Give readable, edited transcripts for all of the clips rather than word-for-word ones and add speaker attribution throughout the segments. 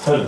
Speaker 1: स्वामी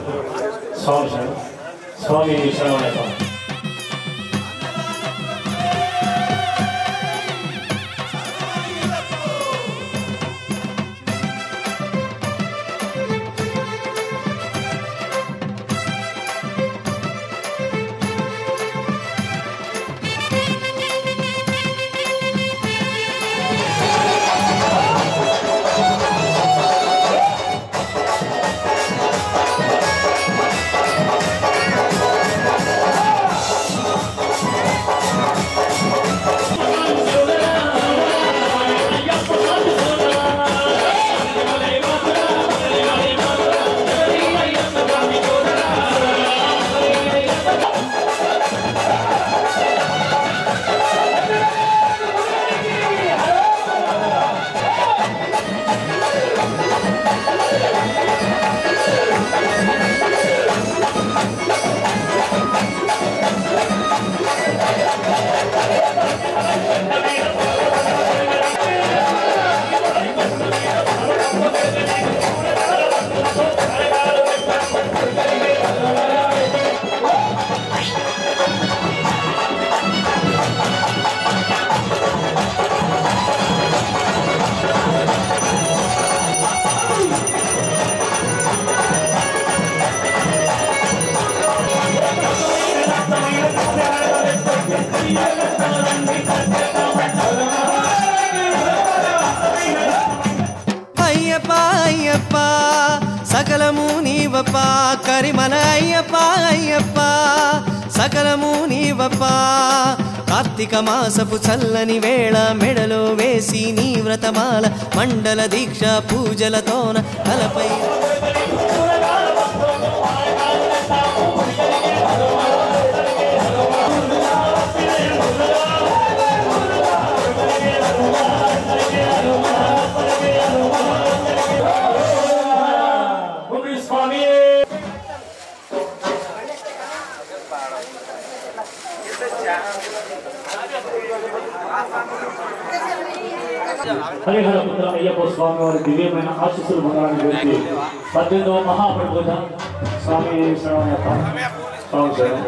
Speaker 1: शरणमయ్యప్ప सकलमु नीवप्पा करिमल अय्यप्पा अय्यप्पा सकलमु नीवप्पा कार्तिक मासपु चल्లని వేళ మెడలో వేసి నీ వ్రతమాల మండల దీక్ష పూజలతోన తలపై
Speaker 2: హరిహర పుత్ర అయ్యప్ప స్వామి వారి దివ్యమైన ఆశీస్సులు పొందాలని కోరి 18వ మహాప్రబోధ స్వామి శరణమయ్యప్ప స్వామి శరణం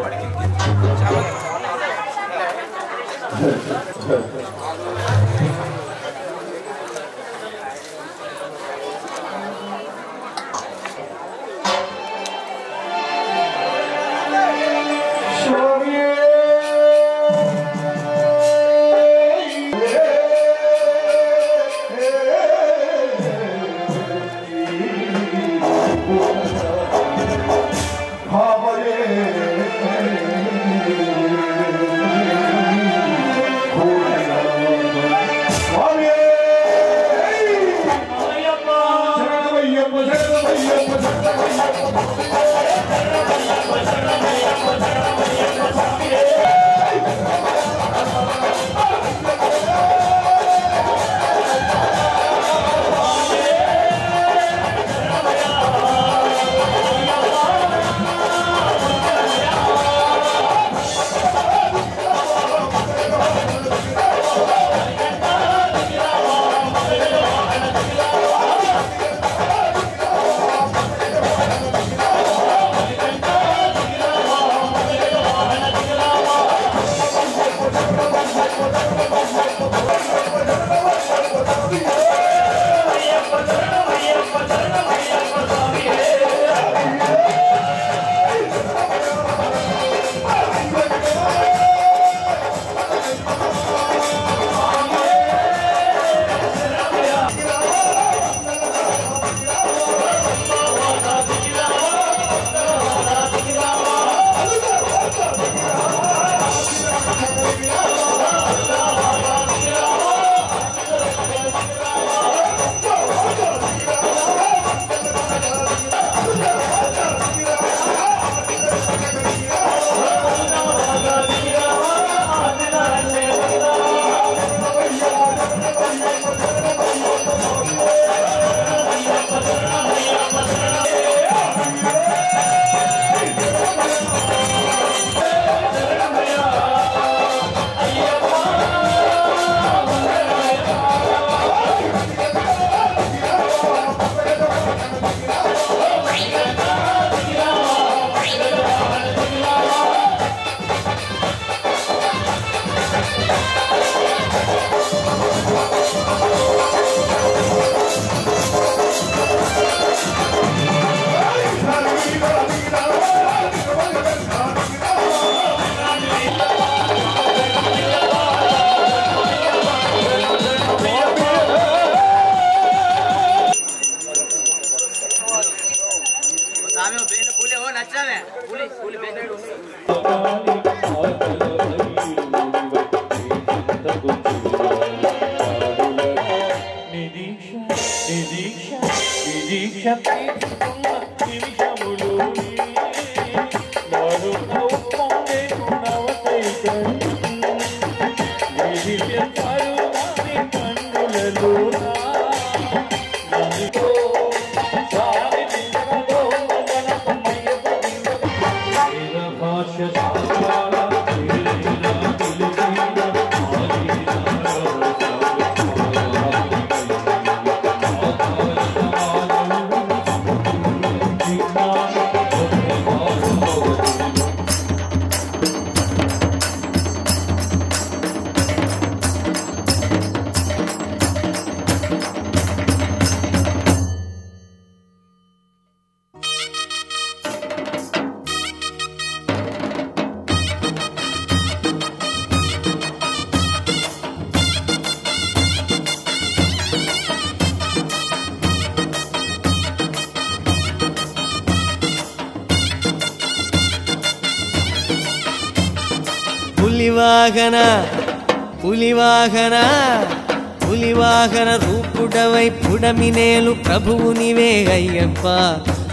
Speaker 1: పులివాహన రూపుడవై పుడమినేలు ప్రభువు నీవే అయ్యప్ప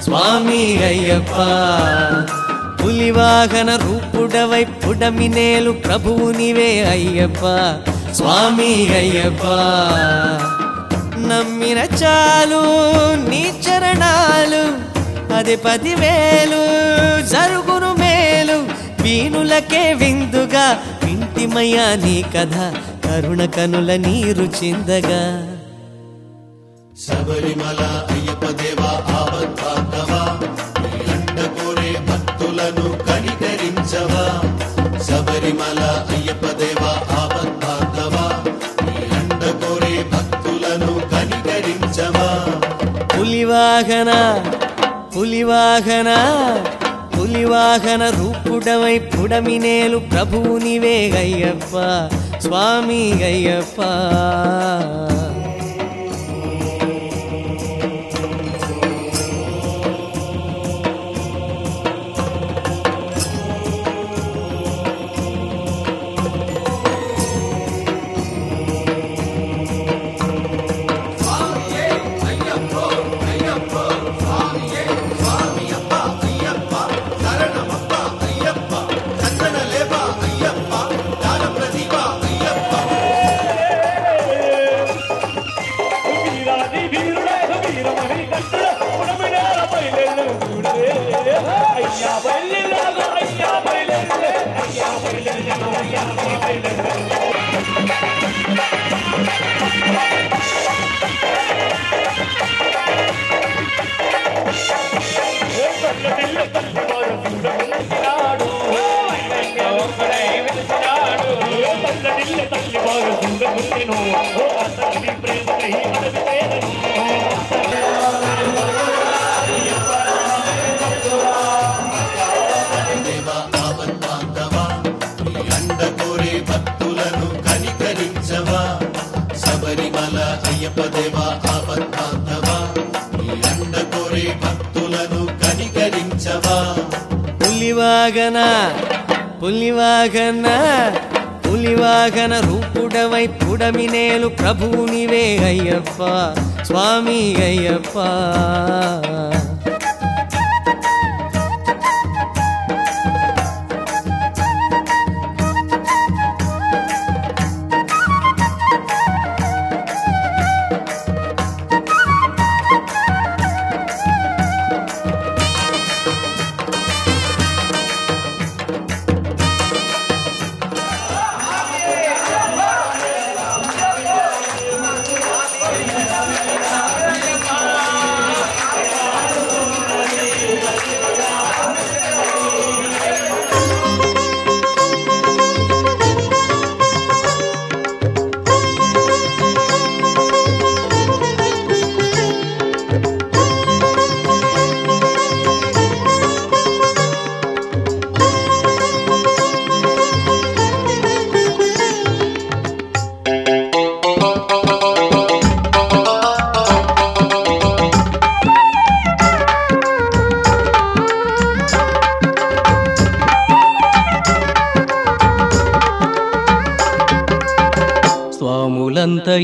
Speaker 1: స్వామి అయ్యప్ప. పులివాహన రూపుడవై పుడమినేలు ప్రభువు నీవే అయ్యప్ప స్వామి అయ్యప్ప. నమ్మిన చాలు నీ చరణాలు అది 10,000 జరుగును మేలు. వీణులకే విందుగా వింటిమయ్యా నీ కథ కరుణ కనుల నీరు చిందగా.
Speaker 3: శబరిమల అయ్యప్ప దేవా ఆపద్బాంధవా నీ అండ కోరే భక్తులను కనికరించవా. శబరిమల అయ్యప్ప దేవా ఆపద్బాంధవా నీ అండ కోరే భక్తులను కనికరించవా.
Speaker 1: పులివాహన రూపుడవై పుడమినేలు ప్రభువు నీవే అయ్యప్ప స్వామి అయ్యప్ప.
Speaker 3: భక్తులను కనికరించవా. శబరిమల అయ్యప్ప దేవా ఆపద్బాంధవా నీ అండ కోరే భక్తులను కనికరించవా.
Speaker 1: పులివాహన రూపుడవై పుడమినేలు ప్రభువు నీవే అయ్యప్ప స్వామి అయ్యప్ప.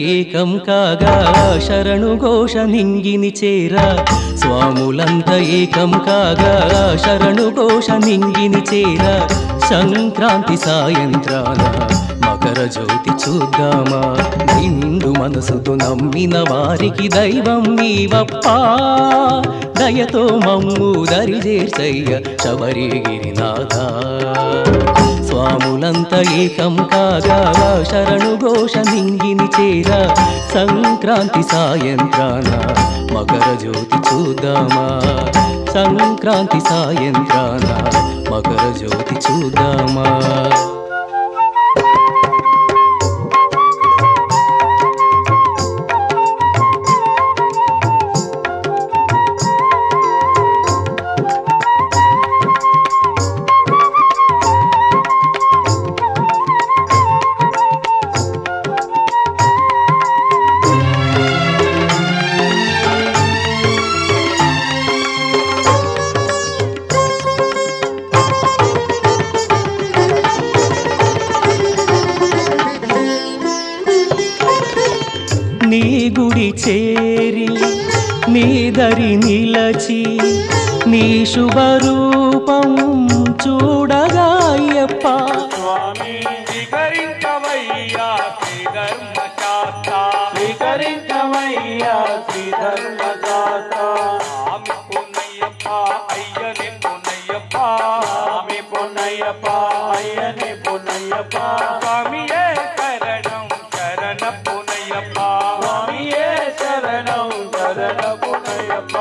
Speaker 1: ఏకం కాగా శరణు ఘోష నింగిని చేరా స్వాములంత ఏకం కాగా శరణు ఘోష నింగిని చేరా సంక్రాంతి సాయంత్రాన మకర జ్యోతి చూద్దామా నిండు మనసుతో నమ్మిన వారికి దైవం నీవప్పా దయతో మమ్ము దరిజేర్చయ్య శబరిగిరినాథ స్వాములంత ఏకం కాగా శరణు ఘోష నింగిని చేరా సంక్రాంతి సాయంత్రాన మకర జ్యోతి చూద్దామా సంక్రాంతి సాయంత్రాన మకర జ్యోతి చూద్దామా నీ గుడి చేరి నీ దరి నిలచి నీ శుభరూపం చూడగా అయ్యప్ప
Speaker 4: స్వామి స్వీకరించవయ్యా శ్రీ ధర్మశాస్త్ర స్వీకరించవయ్యా శ్రీ ధర్మశాస్త్ర స్వామి పున్నయ్యప్ప అయ్యని పున్నయ్యప్ప స్వామి పున్నయ్యప్ప అయ్యని పున్నయ్యప్ప స్వామియే శరణం శరణ పున్నయ్యప్ప స్వామియే శరణం శరణ పున్నయ్యప్ప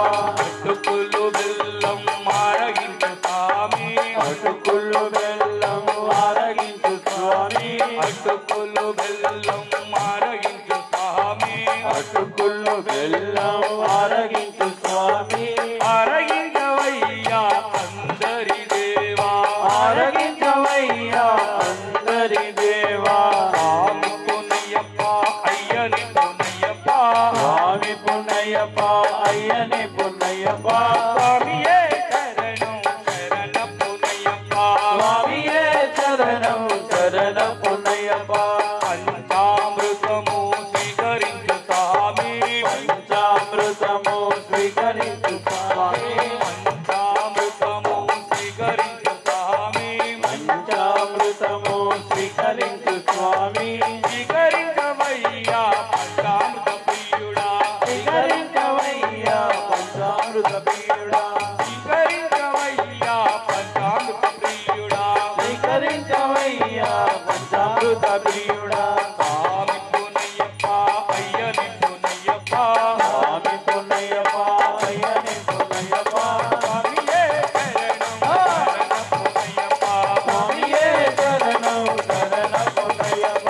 Speaker 4: అటుకులు బెల్లం ఆరగించు స్వామి అటుకులు బెల్లం ఆరగించు స్వామి అటుకులు బెల్లం ఆరగించు స్వామి అటుకులు బెల్లం ఆరగించు స్వామి ఆరగించవయ్యా అందరి దేవా ఆరగించవయ్యా అందరి దేవా స్వామి పున్నయ్యప్ప అయ్యని పున్నయ్యప్ప స్వామి పున్నయ్యప్ప అయ్యని పున్నయ్యప్ప స్వామియే శరణం శరణ పున్నయ్యప్ప స్వామియే శరణం శరణ పున్నయ్యప్ప పంచామృతము స్వీకరించు స్వామి పంచామృతము స్వీకరించు స్వామి పంచామృతము స్వీకరించు స్వామి పంచామృతము స్వీకరించు స్వామి స్వీకరించవయ్యా పంచామృత ప్రియుడా స్వీకరించవయ్యా పంచామృత ప్రియుడా స్వీకరించవయ్యా పంచామృత ప్రియుడా స్వీకరించవయ్యా పంచామృత ప్రియుడా స్వామి పున్నయ్యప్ప అయ్యని పున్నయ్యప్ప స్వామి పున్నయ్యప్ప అయ్యని పున్నయ్యప్ప స్వామియే శరణం శరణ పున్నయ్యప్ప స్వామియే శరణం శరణ పున్నయ్యప్ప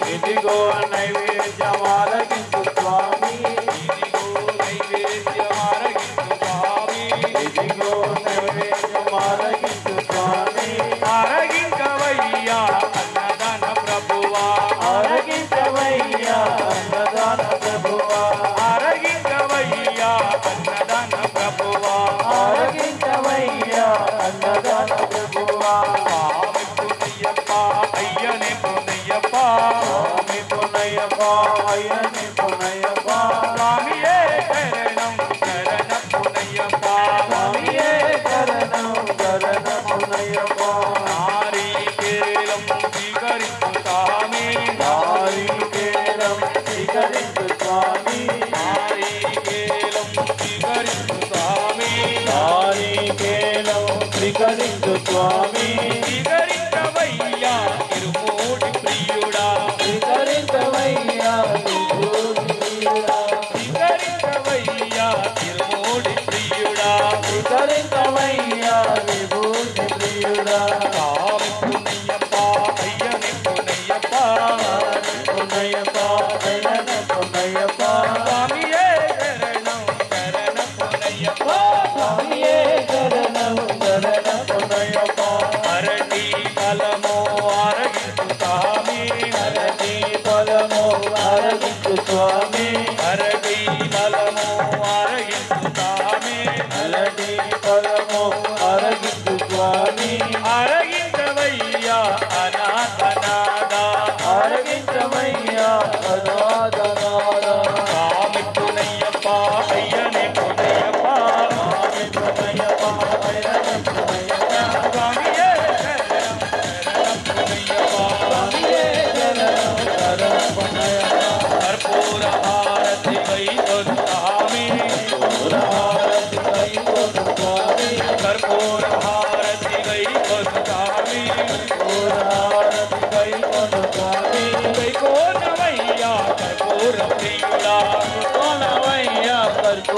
Speaker 4: ఇదిగో నైవేద్యమారగించు స్వామి ఇదిగో నైవేద్యమారగించు స్వామి ఆరగించవయ్యా అన్నదాన ప్రభువా ఆరగించవయ్యా అన్నదాన ప్రభువా ఆరగించవయ్యా అన్నదాన ప్రభువా ఆరగించవయ్యా అన్నదాన ప్రభువా స్వామి పున్నయ్యప్ప అయ్యని పున్నయ్యప్ప స్వామి పున్నయ్యప్ప అయ్యని పున్నయ్యప్ప స్వామియే శరణం శరణ పున్నయ్యప్ప స్వామియే శరణం శరణ పున్నయ్యప్ప నారీకేలం స్వీకరించు స్వామి నారీకేలం స్వీకరించు స్వామి నారీకేలం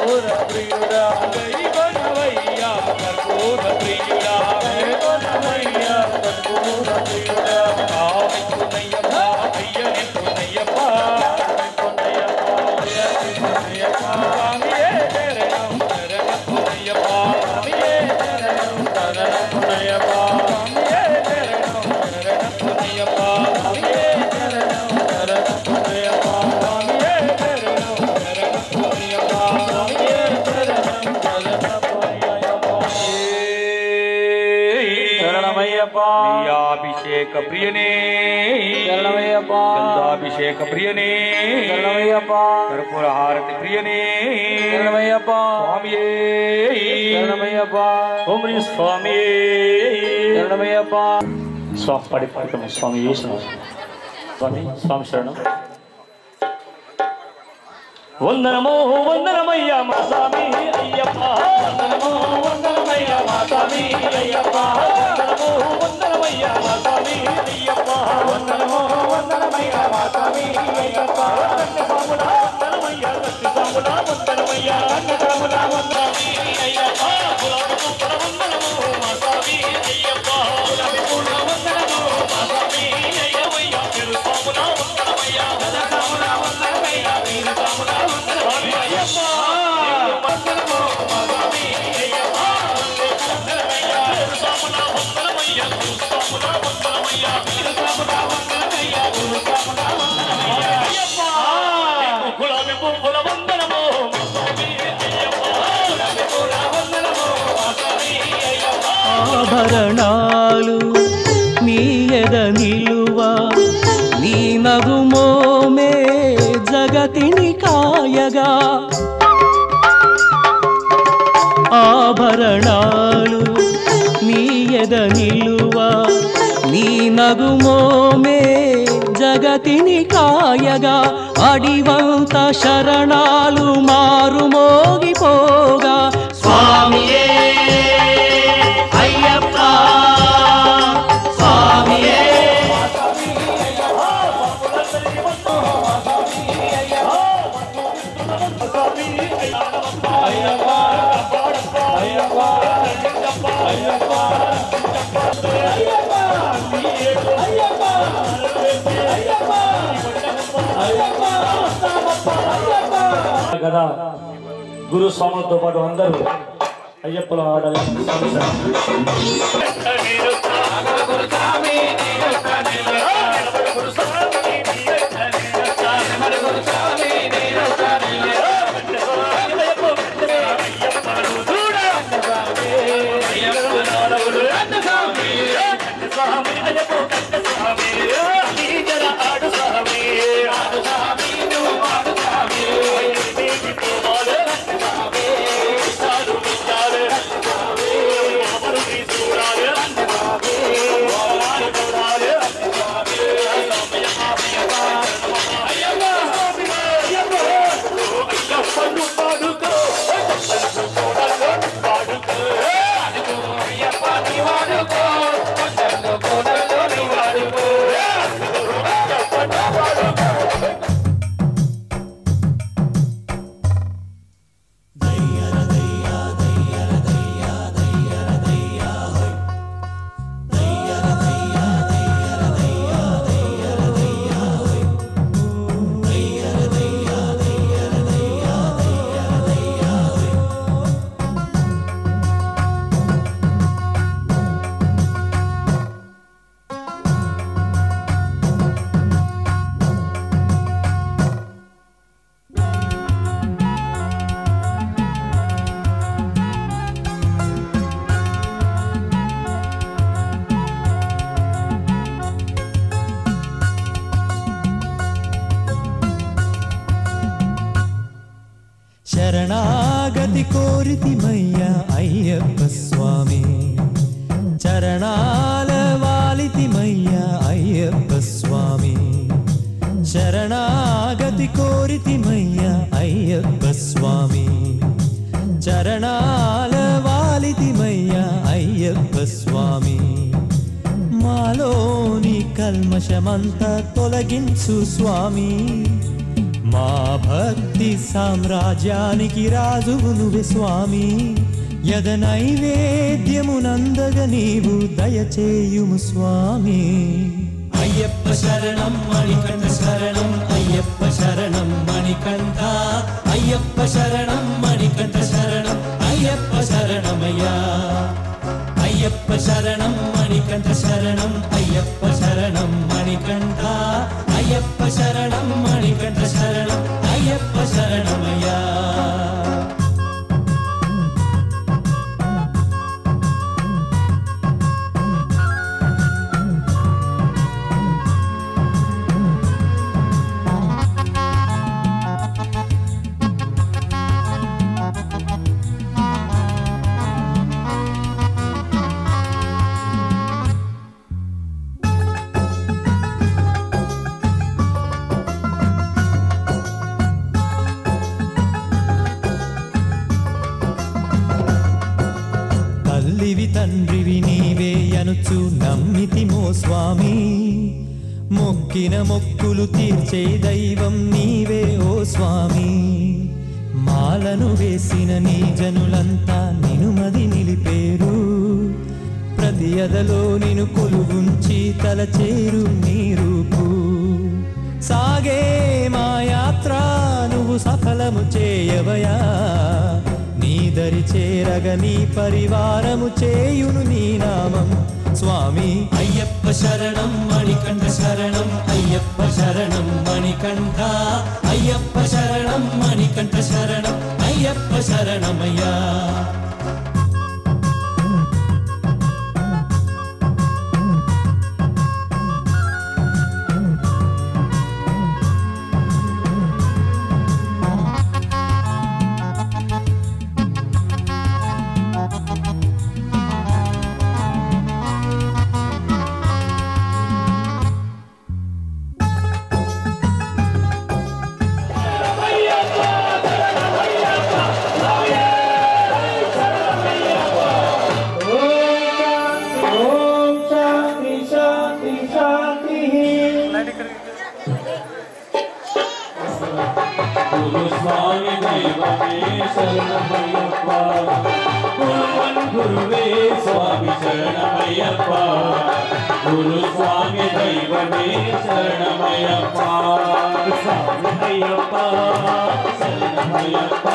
Speaker 4: కర్పూర ప్రియుడా కైకొనవయ్యా కర్పూర ప్రియుడా కైకొనవయ్యా కర్పూర ప్రియుడా ఆమెకునయ్యప్ప అయ్యనెక్కునయ్యప్ప స్వామియే శరణం శరణకునయ్యప్ప స్వామియే శరణం శరణకునయ్యప్ప స్వామియే శరణం శరణకునయ్యప్ప స్వామియే శరణం శరణకునయ్యప్ప స్వామియే శరణం శరణకునయ్యప్ప స్వామియే శరణం శరణకునయ్యప్ప శరణమయ్యప్ప అభిషేక ప్రియనే శరణమయ్యప్ప గంధాభిషేక ప్రియనే శరణమయ్యప్ప కర్పూర హారతి ప్రియనే శరణమయ్యప్ప స్వామియే శరణమయ్యప్ప ఓం శ్రీ స్వామి శరణమయ్యప్ప
Speaker 2: స్వామి పడి పడకము స్వామి శరణం స్వామి స్వామి శరణం వందనమో వందనమయ్యా మా స్వామి అయ్యప్ప వందనమో వందనమయ్యా మా స్వామి అయ్యప్ప వందనమో వందనమయ్యా మా స్వామి అయ్యప్ప వందనమో వందనమయ్యా మా స్వామి అయ్యప్ప వందనమయ్యా వందనమయ్యా వందనమయ్యా వందనమీ అయ్యప్ప గులాబీ పువ్వుల వందనమో మా స్వామి అయ్యప్ప గులాబీ పువ్వుల వందనమో మా స్వామి అయ్యప్ప తిరు స్వాముల వందనమయ్యా వందనముల వందనమయ్యా వీర స్వాముల వందనమయ్యా అయ్యప్ప వందనమో మా స్వామి అయ్యప్ప వందనమయ్యా తిరు స్వాముల వందనమయ్యా తిరు స్వాముల వందనమయ్యా వీర స్వాముల వందనమయ్యా గురు స్వాముల వందనమయ్యా అయ్యప్ప గులాబీ పువ్వుల వందనమో మా స్వామి అయ్యప్ప గులాబీ పువ్వుల వందనమో మా స్వామి అయ్యప్ప
Speaker 1: ఆభరణాలు నీ ఎద నిలువా నీ నగుమోమే జగతిని కాయగా ఆభరణాలు నీ ఎద నిలువా నీ నగుమోమే జగతిని కాయగా అడివంత శరణాలు మారుమోగిపోగా స్వామియే అయ్యప్ప స్వామియే
Speaker 2: కదా గురు స్వాములతో పాటు అందరూ అయ్యప్పలో ఆడాలి
Speaker 5: శరణాగతి కోరితిమయ్యా అయ్యప్ప స్వామి చరణాల వాలితిమయ్యా అయ్యప్ప స్వామి శరణాగతి కోరితిమయ్యా అయ్యప్ప స్వామి చరణాల వాలితిమయ్యా అయ్యప్ప స్వామి మాలోని కల్మషమంతా తొలగించు స్వామి మా భక్తి సామ్రాజ్యానికి రాజువు నువ్వే స్వామి యద నైవేద్యమునందగ నీవు దయచేయుము స్వామి అయ్యప్ప శరణం మణికంఠ శరణం అయ్యప్ప శరణం మణికంఠ అయ్యప్ప శరణం మణికంఠ శరణం అయ్యప్ప శరణమయ్యా అయ్యప్ప శరణం మణికంఠ శరణం అయ్యప్ప శరణం మణికంఠ అయ్యప్ప శరణం మణికంఠ శరణం అయ్యప్ప శరణమయ్యా తండ్రివి నీవే అనుచు నమ్మితిమో స్వామి మొక్కిన మొక్కులు తీర్చే దైవం నీవే ఓ స్వామి మాలను వేసిన నీ జనులంతా నిను మది నిలిపేరు ప్రతి అదలో నిను కొలుగుంచి తలచేరు నీ రూపు సాగే మా యాత్ర నువ్వు సఫలము చేయవయా నీ దరి చేరగ నీ పరివారము చేయును నీ నామం స్వామి అయ్యప్ప శరణం మణికంఠ శరణం అయ్యప్ప శరణం మణికంఠ అయ్యప్ప శరణం మణికంఠ శరణం అయ్యప్ప శరణమయ్యా
Speaker 2: గురువే స్వామి శరణమయ్యప్ప గురు స్వామి దైవమే శరణమయ్యప్ప స్వామి అయ్యప్ప శరణమయ్యప్ప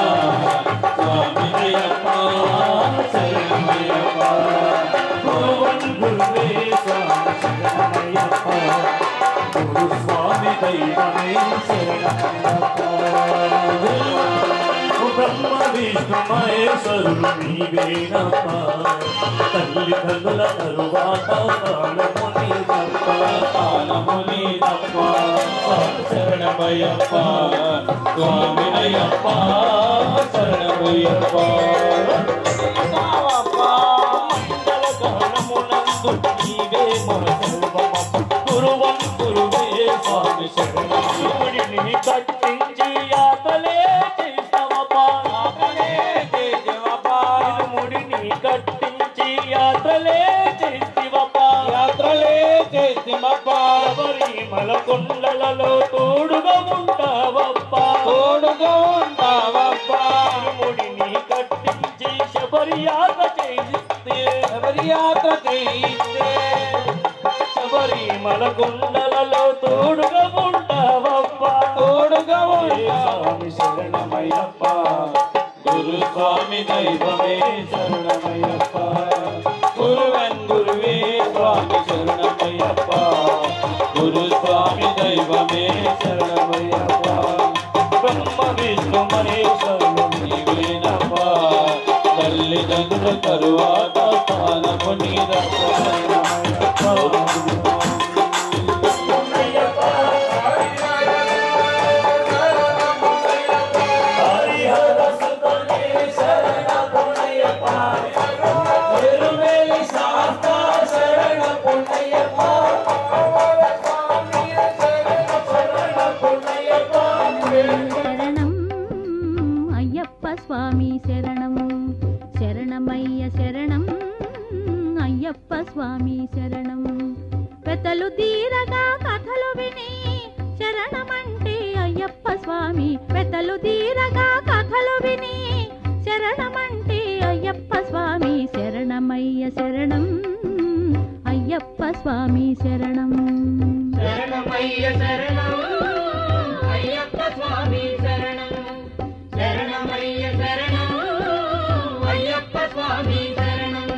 Speaker 2: స్వామి అయ్యప్ప శరణమయ్యప్ప గురువే స్వామి శరణమయ్యప్ప గురు స్వామి దైవమే శరణమయ్యప్ప బ్రహ్మ విష్ణు మహేశ్వరులు నీవేనప్ప తల్లిదండ్రుల తరువాత కాలముని తప్ప శరణమయ్యప్ప స్వామి అయ్యప్ప శరణమయ్యప్ప మండల గహనమునందు నీవే మన సర్వమప్ప గురువం గురువే స్వామి శరణమయ్యప్పని కట్టించి యాతలే కట్టించి యాత్రలే చేసివప్పా శబరిమల కొండలలో తోడుగా ఉంటావప్పా ముడిని కట్టించి శబరియాత్ర చేయిస్తే శబరిమల కొండలలో తోడుగా ఉంటావప్పా స్వామి శరణమయ్యప్ప గురు స్వామి దైవమే శరణమయ్యప్ప గురువే స్వామి శరణమయ్యప్ప గురు స్వామి దైవమే శరణమయ్యప్ప బ్రహ్మ విష్ణు మహేశ్వరులు నీవేనప్ప తల్లిదండ్రుల తరువాత స్థానము నీదప్ప
Speaker 6: స్వామి శరణం శరణమయ్య శరణం అయ్యప్ప స్వామి శరణం పెద్దలు తీరగా కథలు విని శరణమంటే అయ్యప్ప స్వామి పెద్దలు తీరగా కథలు విని శరణమంటే అయ్యప్ప స్వామి శరణమయ్య శరణం అయ్యప్ప స్వామి శరణం
Speaker 1: శరణమయ్య శరణం అయ్యప్ప స్వామి శరణం శరణమయ్య శరణం అయ్యప్ప స్వామి శరణం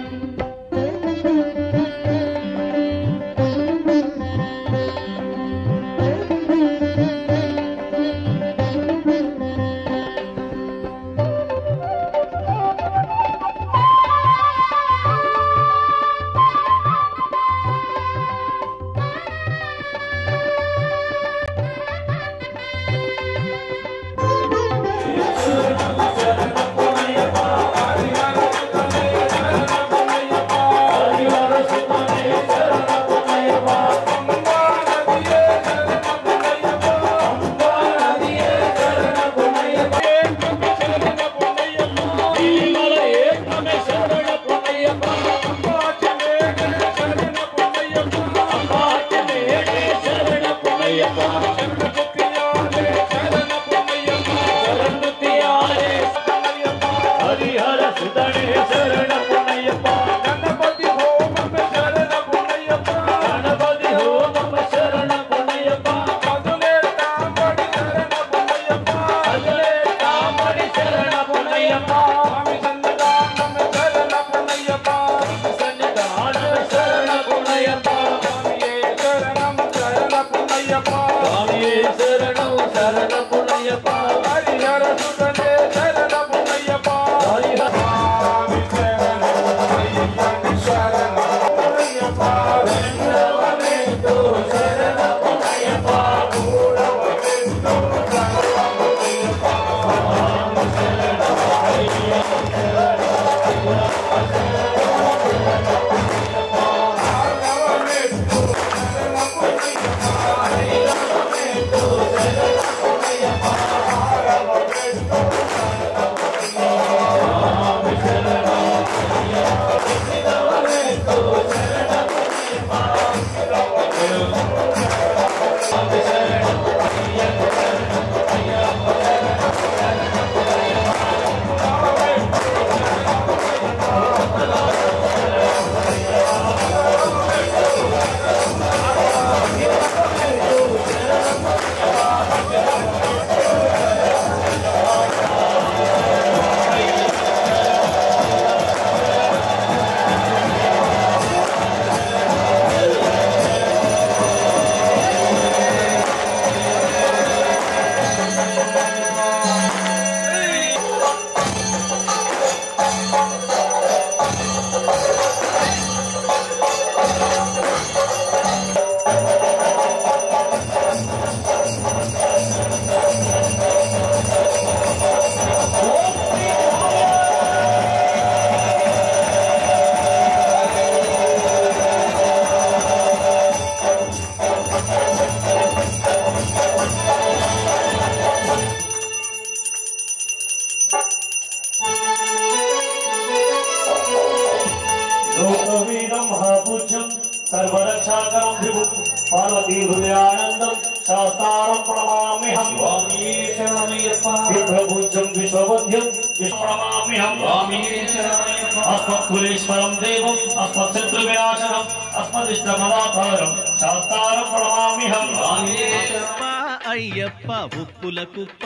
Speaker 2: पार्वती हृदयानंदम शास्तारं प्रणमाम्यहं स्वामी शरणमय्यप्पा विभ्रभुजं विश्ववध्यं प्रणमाम्यहं स्वामी शरणमय्यप्पा अस्मत्कुलेश्वरं देवं अस्मत्शत्रुविनाशनम् अस्मदिष्टमदातारं शास्तारं प्रणमाम्यहं स्वामी
Speaker 7: అప్ప అయ్యప్ప ఉప్పుల కుప్ప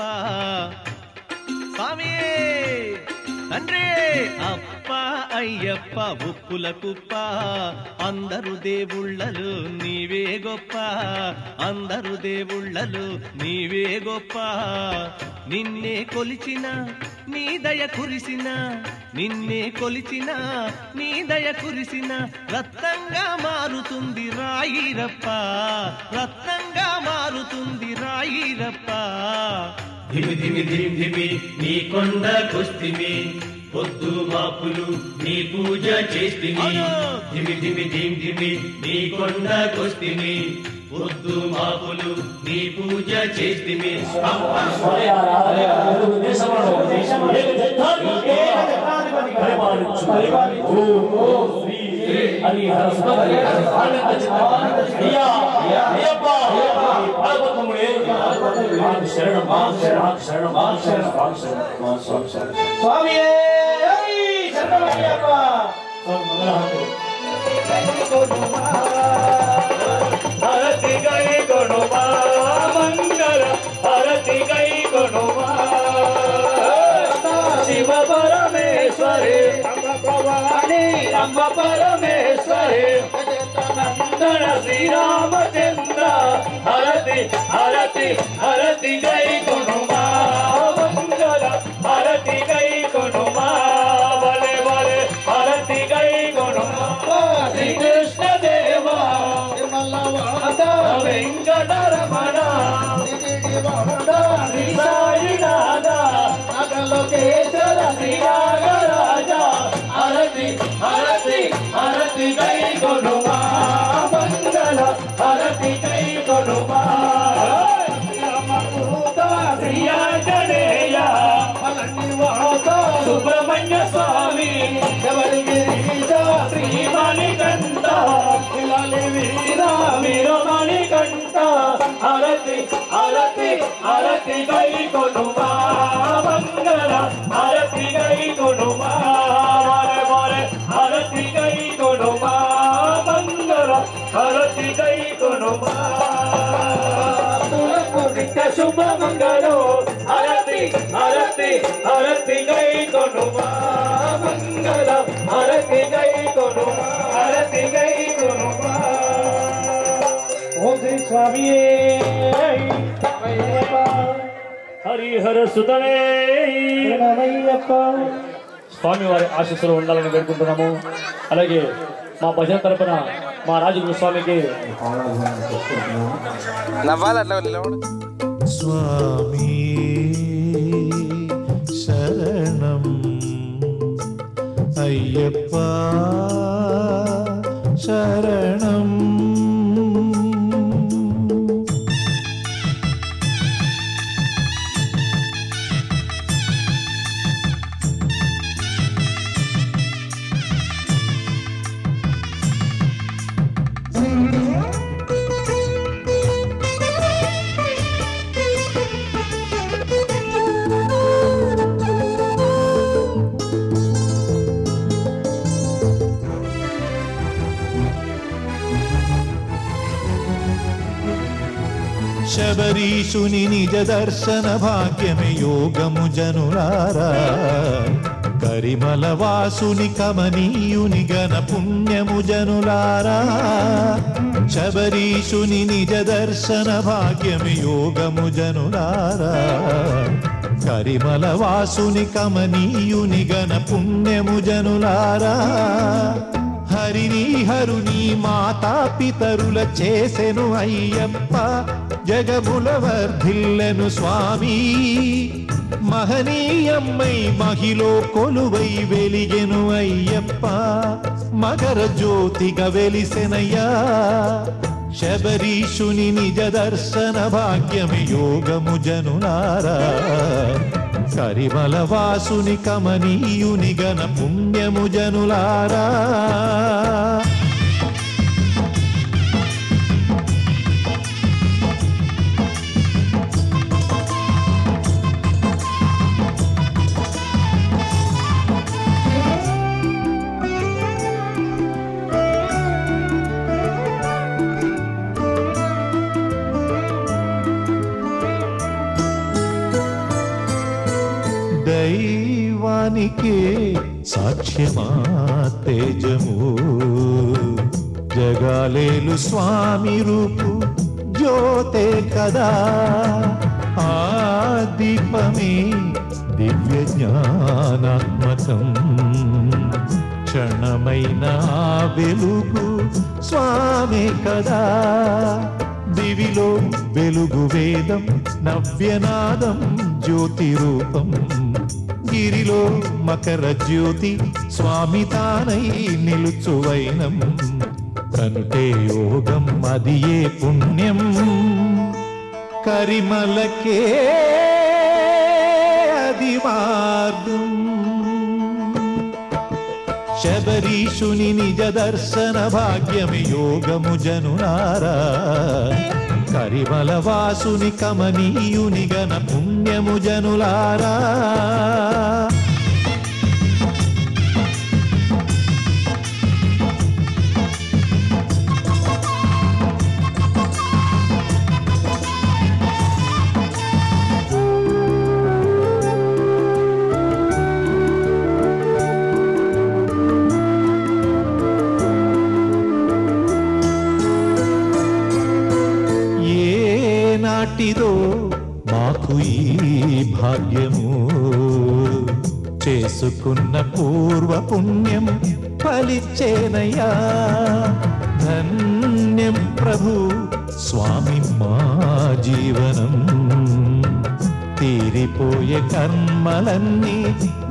Speaker 7: స్వామి తండ్రి అప్ప అయ్యప్ప ఉప్పుల కుప్ప అందరు దేవుళ్ళలు నీవే గొప్ప అందరు దేవుళ్ళలు నీవే గొప్ప నిన్నే కొలిచిన నీ దయ కురిసిన నిన్నే కొలిచిన నీ దయ కురిసిన రత్నంగా మారుతుంది రాయిరప్ప రత్నంగా మారుతుంది రాయిరప్ప
Speaker 1: ధిమి ధిమి ధిమి ధిమి నీ కొండ కుస్తిమి పొద్దు మాపులు నీ పూజ చేస్తిమి ధిమి ధిమి ధిమి ధిమి నీ కొండ కుస్తిమి పొద్దు మాపులు నీ పూజ చేస్తిమి
Speaker 2: అని స్వామియే శరణమయ్యప్ప
Speaker 4: హరతి గై కొనుమా మంగళ హరతి గై కొనుమా శివ పరమేశ్వరి భవాని రంభ పరమేశ్వరి నందన శ్రీరామచంద్ర హరతి హరతి హరతి గై కొనుమా మంగళ హరతి గై కొనుమా బలే బలే హరతి గై కొనుమా శ్రీకృష్ణ దేవా వెంకటరమణ శ్రీ సాయినాథ అగలోకేశ్వర శ్రీరాగరాజ హరతి హరతి హరతి గై కొనుమా మంగళ హరతి గై కొనుమా శ్రీయాంజనేయ సుబ్రహ్మణ్య స్వామి శ్రీమణికంఠ వీరమణికంఠ హరతి హరతి హరతి గై కొనుమా మంగళ హరతి గై కొనుమా హరతి గై కొనుమా మంగళ హరతి గై కొనుమా నిత్య శుభ మంగళో హరతి హరతి హరతి గై కొనుమా మంగళ హరతి గై కొనుమా హరతి గై కొనుమా ఓం శ్రీ స్వామియే హరిహర సుతనే స్వామి వారి ఆశీస్సులు ఉండాలని వేడుకుంటున్నాము. అలాగే మా భజన తరపున మా రాజగురు స్వామికి
Speaker 3: స్వామి శరణం అయ్యప్ప శరణం శబరీషుని నిజ దర్శన భాగ్యమే యోగము జనులారా కరిమల వాసుని కమనీయుని గణ పుణ్యము జనులారా శబరీషుని నిజ దర్శన భాగ్యమే యోగము జనులారా కరిమల వాసుని కమనీయుని గణ పుణ్యము జనులారా హరిని హరుని మాతా పితరుల చేసెను అయ్యప్ప జగముల వర్ధిల్లెను స్వామి మహనీయమ్మై మహిలో కొలువై వెలిగెను అయ్యప్ప మకర జ్యోతిగా వెలిసెనయ్యా శబరీషుని నిజ దర్శన భాగ్యమే యోగము జనులారా కరిమల వాసుని కమనీయుని గణ పుణ్యము జనులారా దైవానికే సాక్ష్యమా తేజము జగాలేలు స్వామి రూపు జ్యోతే కదా ఆ దీపమే దివ్య జ్ఞానాత్మకం క్షణమైన వెలుగు స్వామి కదా దివిలో వెలుగు వేదం నవ్యనాదం జ్యోతి రూపం గిరిలో మకర జ్యోతి స్వామి తానై నిలుచువైనం కనుటే యోగం అదియే పుణ్యం కరిమలకే అది మార్గం శబరీషుని నిజ దర్శన భాగ్యమే యోగము జనులారా కరిమల వాసుని కమనీయుని గణ పుణ్యము జనులారా నాటిదో మాకు ఈ భాగ్యము చేసుకున్న పూర్వ పుణ్యం ఫలిచ్చేనయ్యా ధన్యం ప్రభు స్వామి మా జీవనం తీరిపోయే కర్మలన్నీ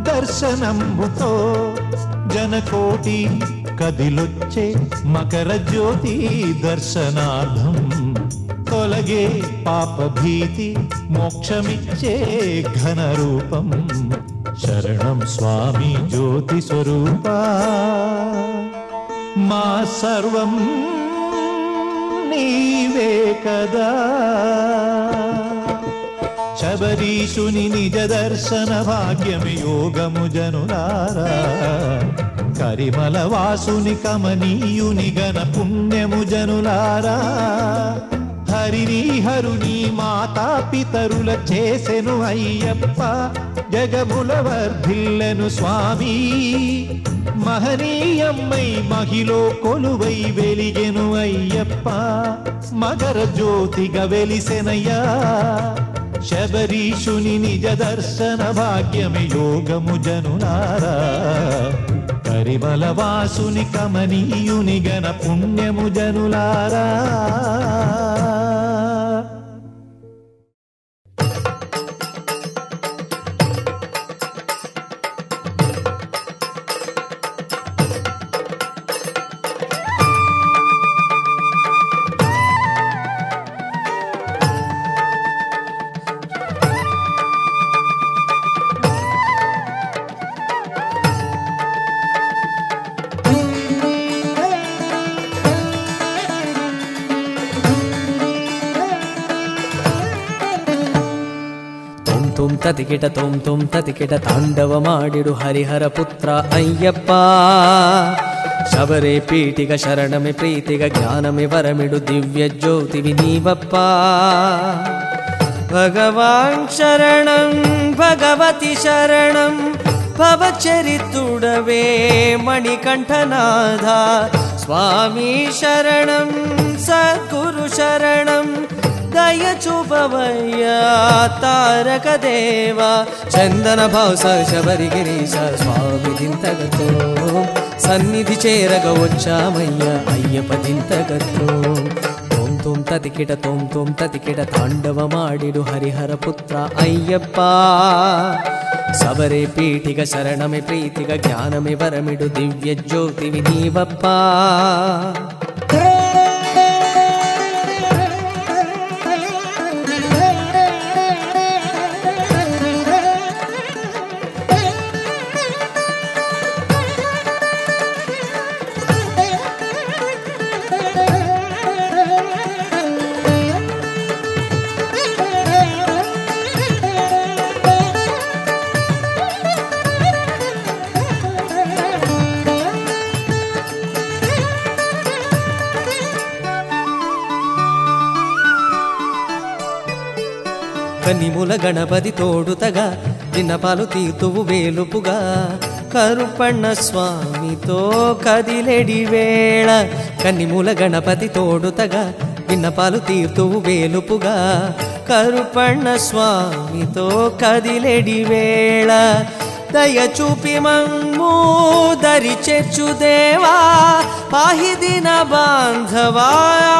Speaker 3: దర్శనంబుతో జనకోటి కదిలొచ్చే మకర జ్యోతి దర్శనార్థం తొలగే పాప భీతి మోక్షమిచ్చే ఘన రూపం శరణం స్వామి జ్యోతి స్వరూప మా సర్వం నీవే కదా శబరీషుని నిజ దర్శన భాగ్యమి యోగము జనులారా కరిమల వాసుని కమనీయుని గణ పుణ్యము జనులారా హరిని హరుని మాతా పితరుల చేసెను అయ్యప్ప జగముల వర్ధిల్లెను స్వామి మహనీయమ్మై మహిలో కొలువై వెలిగెను అయ్యప్ప మకర జ్యోతిగా వెలిసెనయ్యా శబరీషుని నిజ దర్శన భాగ్యమి యోగము జనులారా కరిమల వాసుని కమనీయుని గణ పుణ్యము జనులారా
Speaker 8: ತತಿಕಿಟ ತೊಂ ತೊಂ ತತಿಕಿಟ ತಾಂಡವ ಮಾಡಿಡು ಹರಿಹರ ಪುತ್ರ ಅಯ್ಯಪ್ಪ ಶಬರೇ ಪೀಠಿಗ ಶರಣಮೆ ಪ್ರೀತಿಗ ಜ್ಞಾನಮೆ ವರಮಿಡು ದಿವ್ಯ ಜ್ಯೋತಿವಿ ನೀವಪ್ಪ ಭಗವಾನ್ ಶರಣಂ ಭಗವತಿ ಶರಣಂ ಭವಚರಿತುಡವೇ ಮಣಿಕಂಠನಾಥ ಸ್ವಾಮಿ ಶರಣಂ ಸದ್ಗುರು ಶರಣಂ దయ చూపవయ్యా తారక దేవ చందన భావ శబరిగిరీశ స్వామి దింతగతో సన్నిధి చేరగ వచ్చామయ్యా అయ్యప్ప దింతగతో తోం తోం తతికిట తోం తోం తతికిట తాండవ ಮಾಡಿಡು ಹರಿಹರ ಪುತ್ರ ಅಯ್ಯಪ್ಪ ಸಬರೇ ಪೀಠಿಗ ಶರಣಮೆ ಪ್ರೀತಿಗ ಜ್ಞಾನಮೆ ವರಮಿಡು ದಿವ್ಯ ಜ್ಯೋತಿವಿ ನೀವಪ್ಪ కన్నిమూల గణపతి తోడుతగా విన్నపాలు తీర్తువు వేలుపుగా కరుపಣ್ಣ స్వామితో కదిలెడి వేళ కన్నిమూల గణపతి తోడుతగా విన్నపాలు తీర్తువు వేలుపుగా కరుపಣ್ಣ స్వామితో కదిలెడి వేళ దయ చూపి మమ్ము దరి చేర్చు దేవా పాహి దిన బాంధవా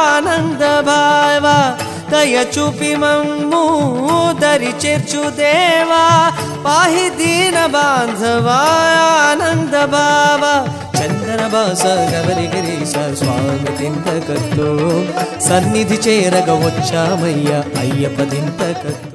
Speaker 8: ఆనంద భావ దయ చూపి మమ్ము దరి చేర్చు దేవా పాహి దీన బాంధవా ఆనంద భావ చందన బాస గవరిగిరీశ స్వామి దింతకత్తు సన్నిధి చేరగ వచ్చామయ్య అయ్యప్ప దింతకత్తు